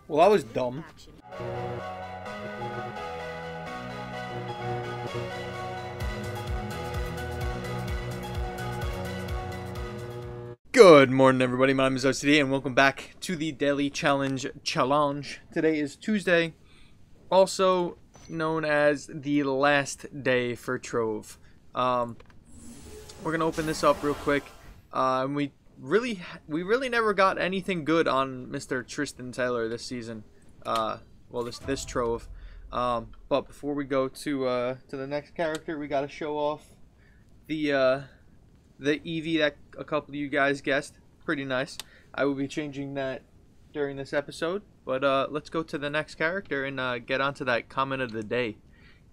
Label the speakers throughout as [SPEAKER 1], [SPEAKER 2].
[SPEAKER 1] Well, that was dumb. Good morning, everybody. My name is OCD, and welcome back to the Daily Challenge. Today is Tuesday, also known as the last day for Trove. We're gonna open this up real quick. We really never got anything good on Mr. Tristan Taylor this season. Well, this Trove. But before we go to the next character, we gotta show off the Eevee that a couple of you guys guessed. Pretty nice. I will be changing that during this episode. But let's go to the next character and get onto that comment of the day.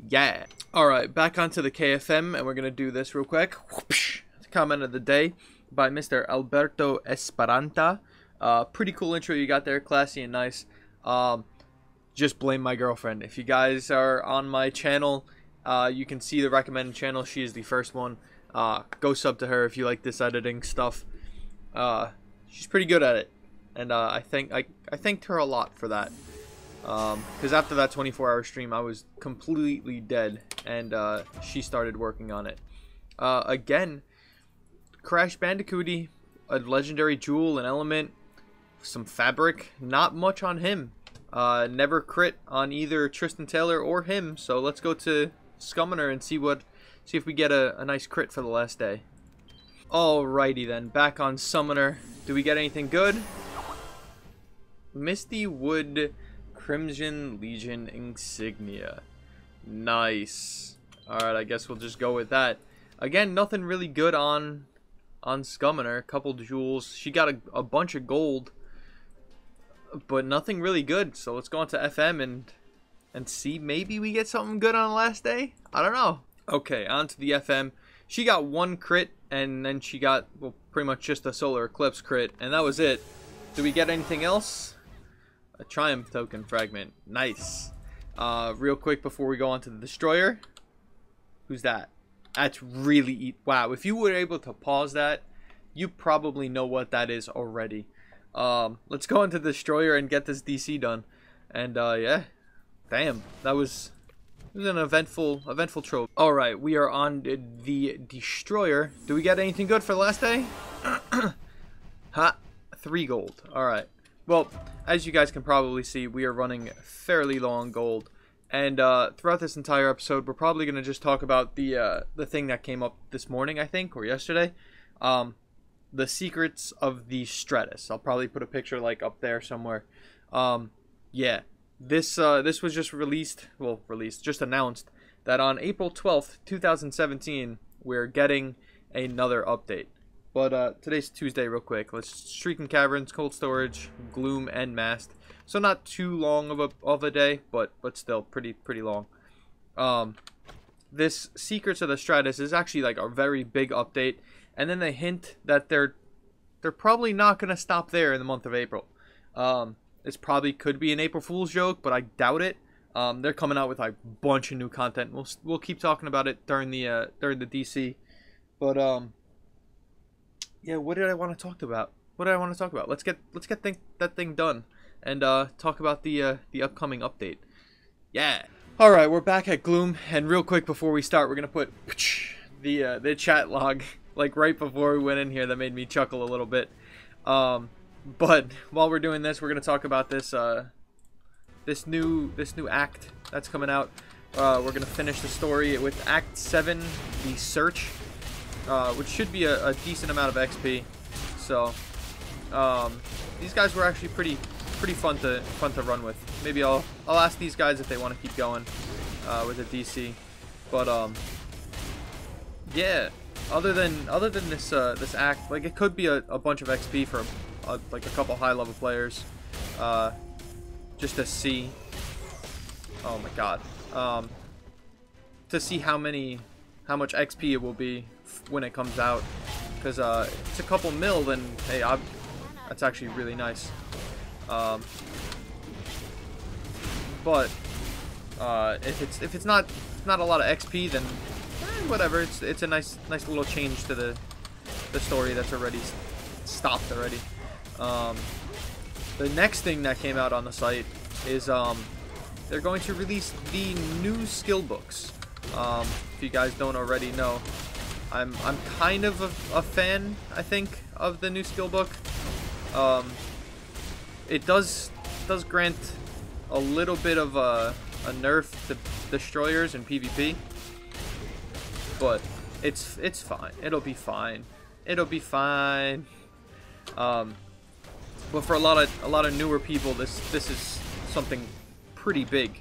[SPEAKER 1] Yeah. Alright, back onto the KFM, and we're going to do this real quick. Whoopsh. Comment of the day by Mr. Alberto Esperanta. Pretty cool intro you got there. Classy and nice. Just blame my girlfriend. If you guys are on my channel, you can see the recommended channel. She is the first one. Go sub to her if you like this editing stuff. She's pretty good at it, and I thanked her a lot for that. Because after that 24-hour stream, I was completely dead, and she started working on it. Again, Crash Bandicooty, a legendary jewel, an element, some fabric. Not much on him. Never crit on either Tristan Taylor or him. So let's go to Summoner and see if we get a nice crit for the last day. Alrighty then, back on Summoner. Do we get anything good? Misty Wood Crimson Legion Insignia. Nice. Alright, I guess we'll just go with that. Again, nothing really good on Summoner. A couple jewels. She got a bunch of gold, but nothing really good. So let's go on to FM and see, maybe we get something good on the last day? I don't know. Okay, on to the FM. She got one crit, and then she got, well, pretty much just a Solar Eclipse crit, and that was it. Do we get anything else? A Triumph Token Fragment. Nice. Real quick before we go on to the Destroyer. Who's that? That's really... Wow, if you were able to pause that, you probably know what that is already. Let's go into the Destroyer and get this DC done. And, yeah. Damn, that was... It was an eventful trope. Alright, we are on the Destroyer. Do we get anything good for the last day? Ha! 3 gold. Alright. Well, as you guys can probably see, we are running fairly low on gold. And throughout this entire episode, we're probably going to just talk about the thing that came up this morning, I think, or yesterday. The secrets of the Stratus. I'll probably put a picture, like, up there somewhere. Yeah. This was just just announced that on April 12th, 2017, we're getting another update. But today's Tuesday real quick. Let's Shrieking Caverns, Cold Storage, Gloom, and Mast. So not too long of a day, but still pretty long. This Secrets of the Stratus is actually like a very big update, and then they hint that they're probably not gonna stop there in the month of April. This probably could be an April Fool's joke, but I doubt it. They're coming out with like a bunch of new content. We'll keep talking about it during the DC. But yeah, what did I want to talk about? Let's get that thing done and talk about the upcoming update. Yeah. All right, we're back at Gloom, and real quick before we start, we're gonna put the chat log like right before we went in here. That made me chuckle a little bit. But while we're doing this, we're gonna talk about this this new act that's coming out. We're gonna finish the story with Act 7, The Search, which should be a decent amount of XP. So these guys were actually pretty fun to run with. Maybe I'll ask these guys if they want to keep going with the DC. But yeah. Other than this this act, like, it could be a bunch of XP for like a couple high level players, just to see. Oh my god. To see how much XP it will be when it comes out, because it's a couple mil. Then hey, that's actually really nice. But if it's not a lot of XP, then whatever. It's a nice little change to the story that's already stopped already. the next thing that came out on the site is they're going to release the new skill books. If you guys don't already know, I'm kind of a fan, I think, of the new skill book. It does grant a little bit of a nerf to destroyers in PvP, but it's fine. It'll be fine. It'll be fine. But for a lot of newer people, this is something pretty big.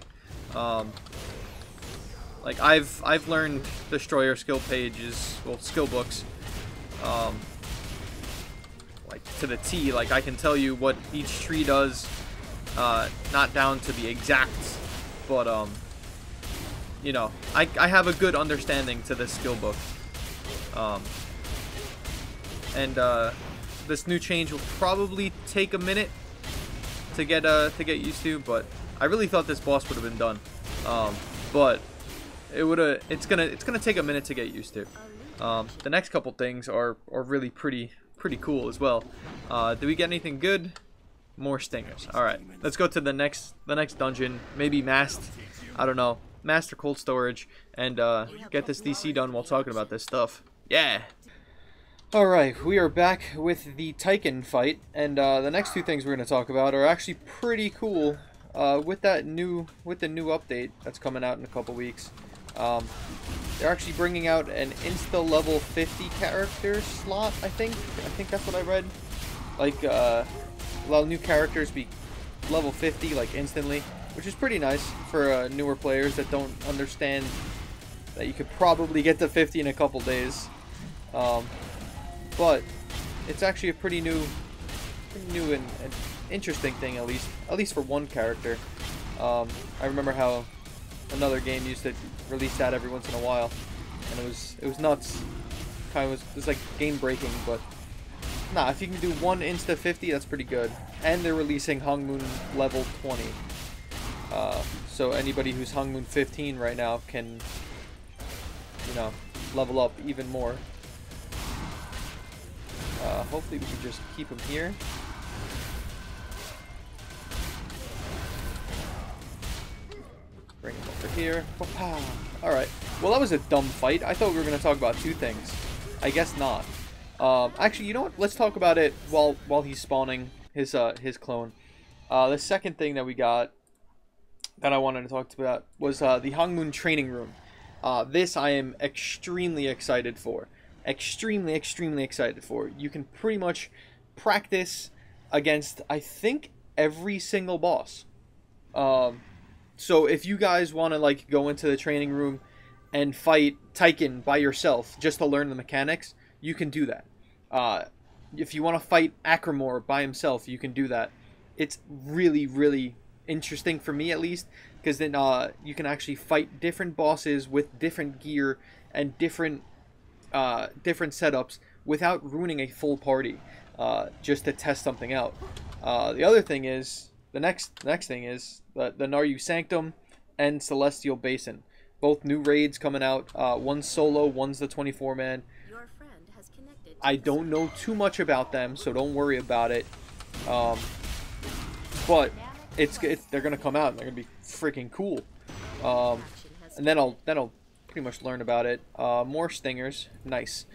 [SPEAKER 1] Like I've learned destroyer skill pages, well, skill books, like to the T. Like I can tell you what each tree does, not down to the exacts, but you know, I have a good understanding to this skill book. This new change will probably take a minute to get used to, but I really thought this boss would have been done. But it's gonna take a minute to get used to. The next couple things are really pretty cool as well. Did we get anything good? More stingers. All right, let's go to the next dungeon. Maybe masked. I don't know. Master cold storage and get this DC done while talking about this stuff. Yeah. All right, we are back with the Tycoon fight, and the next two things we're going to talk about are actually pretty cool. With the new update that's coming out in a couple weeks, they're actually bringing out an insta level 50 character slot. I think that's what I read. Like a lot of new characters be level 50 like instantly, which is pretty nice for newer players that don't understand that you could probably get to 50 in a couple days. But it's actually a pretty new and interesting thing, at least for one character. I remember how another game used to release that every once in a while, and it was nuts. It was like game breaking, but nah, if you can do one insta 50, that's pretty good. And they're releasing Hung Moon level 20, so anybody who's Hung Moon 15 right now can, you know, level up even more. Hopefully we can just keep him here. Bring him over here. Alright. Well, that was a dumb fight. I thought we were going to talk about two things. I guess not. Actually, you know what? Let's talk about it while he's spawning his clone. The second thing that we got that I wanted to talk about was the Hung Moon training room. This I am extremely excited for. Extremely excited for. You can pretty much practice against, I think, every single boss. So if you guys want to like go into the training room and fight Tycoon by yourself just to learn the mechanics, you can do that. If you want to fight Akramor by himself, you can do that. It's really interesting for me, at least, because then you can actually fight different bosses with different gear and different setups without ruining a full party, just to test something out. The other thing is, the next thing is the Naryu Sanctum and Celestial Basin. Both new raids coming out. One's solo, one's the 24-man. I don't know too much about them, so don't worry about it. But they're gonna come out and they're gonna be freaking cool. And then I'll pretty much learn about it. More stingers, nice.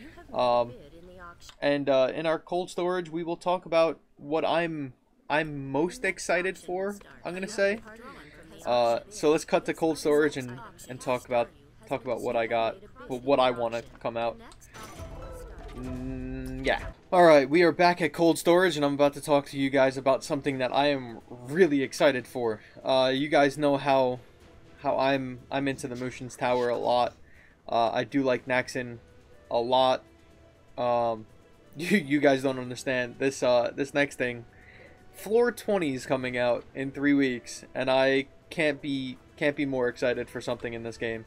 [SPEAKER 1] And in our cold storage, we will talk about what I'm most excited for, I'm gonna say. So let's cut to cold storage and talk about what I got, what I want to come out. Yeah. Alright, we are back at cold storage, and I'm about to talk to you guys about something that I am really excited for. You guys know how I'm into the Mushin's Tower a lot. I do like Naxxon a lot. You guys don't understand this next thing. Floor 20 is coming out in 3 weeks, and I can't be more excited for something in this game.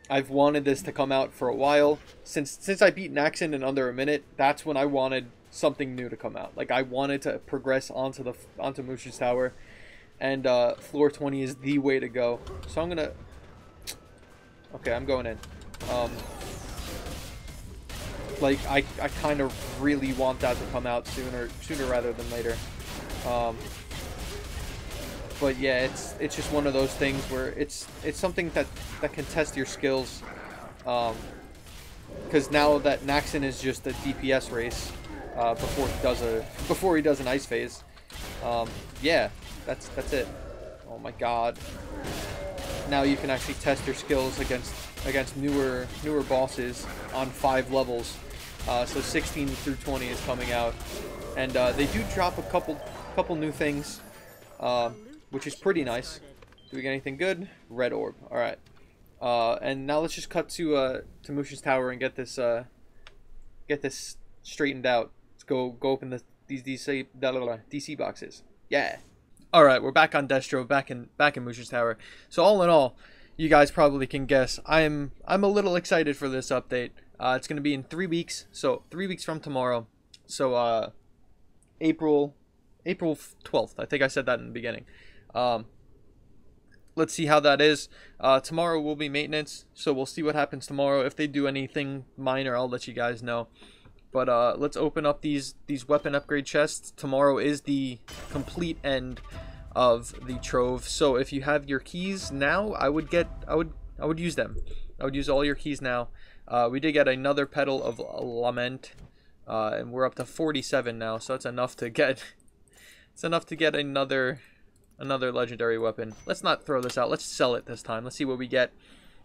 [SPEAKER 1] I've wanted this to come out for a while. Since I beat Naxxon in under a minute, that's when I wanted something new to come out. Like, I wanted to progress onto Mushin's Tower, and floor 20 is the way to go. So I'm gonna... Okay, I'm going in. Like, I kind of really want that to come out sooner rather than later. But yeah, it's just one of those things where it's something that can test your skills. Because now that Naxxon is just a DPS race before he does an ice phase. Yeah, that's it. Oh my god. Now you can actually test your skills against newer bosses on 5 levels. So 16 through 20 is coming out, and they do drop a couple new things, which is pretty nice. Do we get anything good? Red orb. All right. And now let's just cut to Mush's tower and get this straightened out. Let's go open these DC boxes. Yeah. All right, we're back on Destro, back in Mush's tower. So all in all, you guys probably can guess I'm a little excited for this update. It's gonna be in 3 weeks, so 3 weeks from tomorrow. So April 12th. I think I said that in the beginning. Let's see how that is. Tomorrow will be maintenance, so we'll see what happens tomorrow. If they do anything minor, I'll let you guys know. But let's open up these weapon upgrade chests. Tomorrow is the complete end of the trove. So if you have your keys now, I would use them. I would use all your keys now. We did get another Petal of Lament, and we're up to 47 now. So that's enough to get. It's enough to get another legendary weapon. Let's not throw this out. Let's sell it this time. Let's see what we get.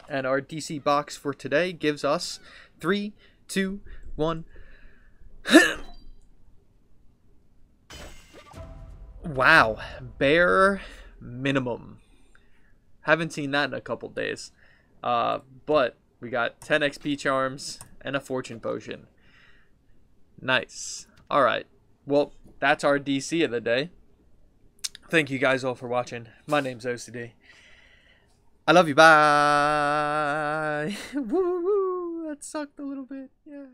[SPEAKER 1] And our DC box for today gives us 3, 2, 1. Wow, bare minimum. Haven't seen that in a couple days. But we got 10 XP charms and a fortune potion. Nice. All right. Well, that's our DC of the day. Thank you guys all for watching. My name's OCD. I love you. Bye. Woo woo. That sucked a little bit. Yeah.